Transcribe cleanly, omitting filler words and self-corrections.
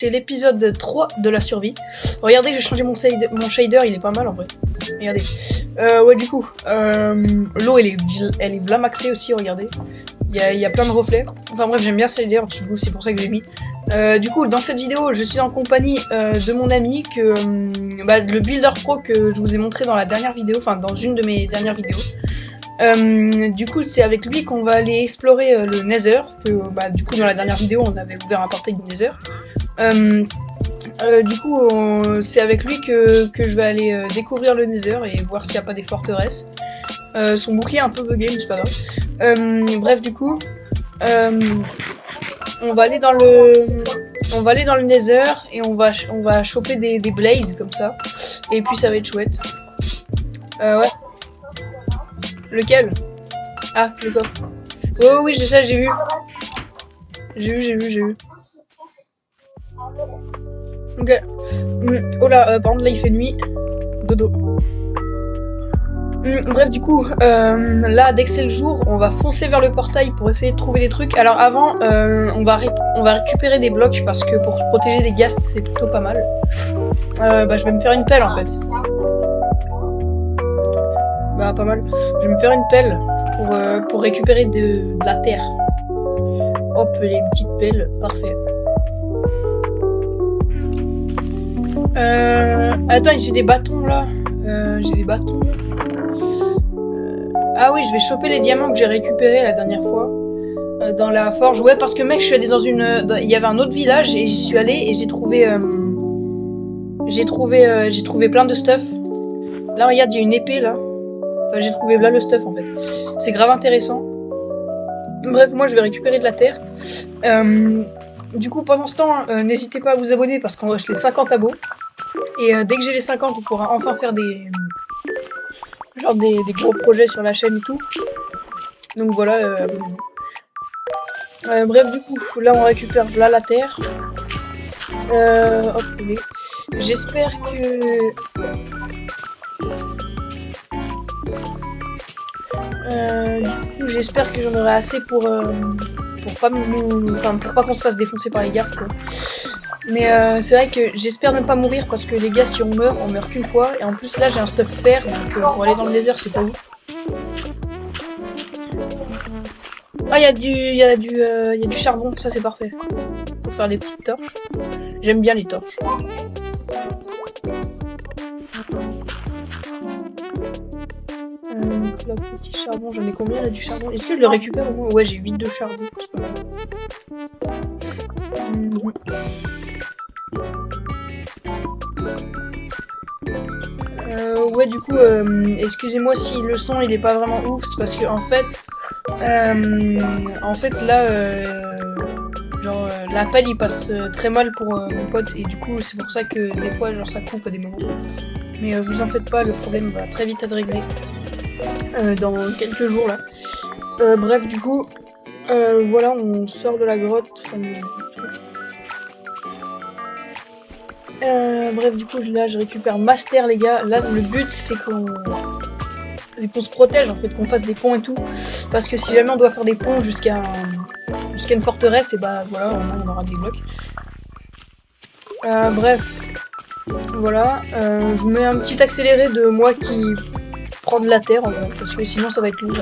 C'est l'épisode 3 de la survie. Regardez, j'ai changé mon shader, il est pas mal en vrai. Regardez. Ouais, du coup, l'eau elle est vla maxée aussi, regardez. Il y a plein de reflets. Enfin bref, j'aime bien ce shader, du coup, c'est pour ça que je l'ai mis. Du coup, dans cette vidéo, je suis en compagnie de mon ami, le Builder Pro que je vous ai montré dans la dernière vidéo, enfin dans une de mes dernières vidéos. Du coup, c'est avec lui qu'on va aller explorer le Nether. Du coup, dans la dernière vidéo, on avait ouvert un portail du Nether. Du coup, c'est avec lui que je vais aller découvrir le Nether et voir s'il n'y a pas des forteresses. Son bouclier est un peu bugué, mais c'est pas grave. Bref, du coup, on va aller dans le Nether et on va choper des blazes comme ça. Et puis ça va être chouette. Ouais. Lequel? Ah, le coffre. Oh oui, j'ai vu. J'ai vu. Ok. Oh là, par contre là il fait nuit. Dodo. Bref, du coup, là dès que c'est le jour, on va foncer vers le portail pour essayer de trouver des trucs. Alors avant, on va récupérer des blocs parce que pour se protéger des ghasts c'est plutôt pas mal. Je vais me faire une pelle en fait. Bah pas mal. Je vais me faire une pelle pour récupérer de la terre. Hop, les petites pelles, parfait. Attends, j'ai des bâtons là. J'ai des bâtons. Ah oui, je vais choper les diamants que j'ai récupérés la dernière fois. Dans la forge. Ouais, parce que mec, je suis allé dans une... Il y avait un autre village et j'y suis allé et j'ai trouvé... J'ai trouvé plein de stuff. Là, regarde, il y a une épée là. Enfin, j'ai trouvé là le stuff en fait. C'est grave intéressant. Bref, moi je vais récupérer de la terre. Du coup, pendant ce temps, n'hésitez pas à vous abonner parce qu'on rush les 50 abos. Et dès que j'ai les 50, on pourra enfin faire des gros projets sur la chaîne et tout. Donc voilà, abonnez-vous. Bref, du coup, là on récupère là la terre. Hop, oui. J'espère que... j'espère que j'en aurai assez pour pas qu'on se fasse défoncer par les gars, quoi. Mais c'est vrai que j'espère ne pas mourir parce que les gars, si on meurt qu'une fois. Et en plus là j'ai un stuff fer, donc pour aller dans le désert c'est pas ouf. Ah, il y a du charbon, ça c'est parfait. Pour faire des petites torches. J'aime bien les torches. Là, petit charbon, j'en ai combien là du charbon? Est-ce que je le récupère au moins? Ouais, j'ai 8 de charbon. Ouais, du coup, excusez-moi si le son il est pas vraiment ouf, c'est parce que en fait là, la pelle il passe très mal pour mon pote et du coup c'est pour ça que des fois genre ça coupe à des moments. Mais vous en faites pas, le problème va très vite être réglé dans quelques jours là. Bref, du coup, voilà, on sort de la grotte. Bref, du coup, là, je récupère Master, les gars. Là, le but, c'est qu'on se protège, en fait, qu'on fasse des ponts et tout. Parce que si jamais on doit faire des ponts jusqu'à une forteresse, et bah voilà, on aura des blocs. Bref, voilà. Je mets un petit accéléré de moi qui prend de la terre, en vrai, parce que sinon, ça va être lourd.